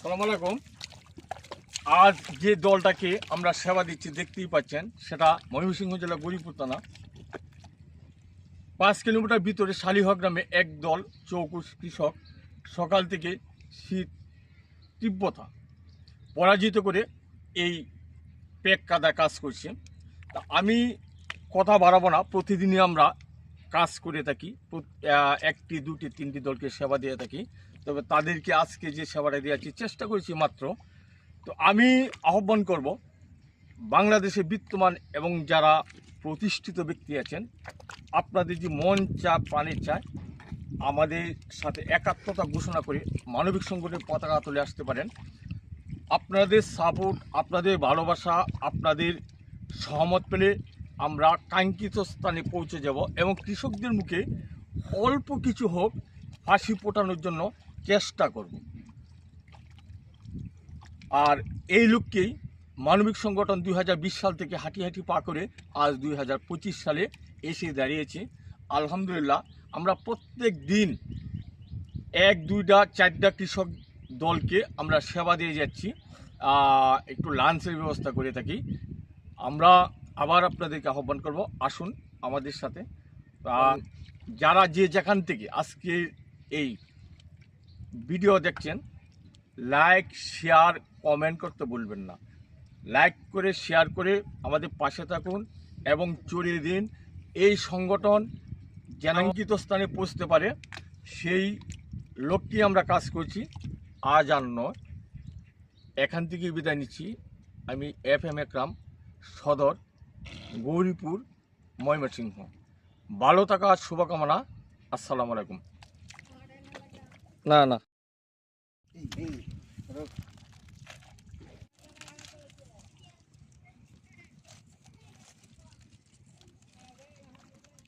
আসসালামু আলাইকুম। আজ যে দলটাকে আমরা সেবা দিচ্ছি দেখতেই পাচ্ছেন, সেটা ময়মনসিংহ জেলা গরিপুর থানা 5 কিলোমিটার ভিতরে শালিহা গ্রামে এক দল চৌকুশ কৃষক সকাল থেকে শীত তীব্রতা পরাজিত করে এই পেক কাদা কাজ করছে। তা আমি কথা বাড়াবো না, প্রতিদিনই আমরা কাজ করে থাকি, একটি দুটি তিনটি দলকে সেবা দিয়ে থাকি। তবে তাদেরকে আজকে যে সেবাটা দেওয়ার চেষ্টা করেছি মাত্র। তো আমি আহ্বান করব বাংলাদেশে বিদ্যমান এবং যারা প্রতিষ্ঠিত ব্যক্তি আছেন, আপনাদের যে মন চা প্রাণের চায় আমাদের সাথে একাত্মতা ঘোষণা করে মানবিক সংগঠনের পতাকা তুলে আসতে পারেন। আপনাদের সাপোর্ট, আপনাদের ভালোবাসা, আপনাদের সহমত পেলে আমরা কাঙ্ক্ষিত স্থানে পৌঁছে যাব এবং কৃষকদের মুখে অল্প কিছু হোক হাসি ফোটানোর জন্য চেষ্টা করব। আর এই লক্ষ্যেই মানবিক সংগঠন 2020 সাল থেকে হাঁটি হাঁটি পা করে আজ 2025 সালে এসে দাঁড়িয়েছে। আলহামদুলিল্লাহ, আমরা প্রত্যেক দিন 1, 2টা 4টা কৃষক দলকে আমরা সেবা দিয়ে যাচ্ছি, একটু লাঞ্চের ব্যবস্থা করে থাকি। আমরা আবার আপনাদেরকে আহ্বান করব, আসুন আমাদের সাথে। যারা যে যেখান থেকে আজকে এই ভিডিও দেখছেন, লাইক শেয়ার কমেন্ট করতে ভুলবেন না। লাইক করে শেয়ার করে আমাদের পাশে থাকুন এবং ছড়িয়ে দিন। এই সংগঠন জনাঙ্কিত স্থানে পৌঁছতে পারে, সেই লক্ষ্যে আমরা কাজ করছি। আজ আর নয়, এখান থেকে বিদায় নিচ্ছি। আমি FM একরাম, সদর, গৌরীপুর, ময়মনসিংহ। ভালো থাকার শুভকামনা। আসসালামু আলাইকুম। না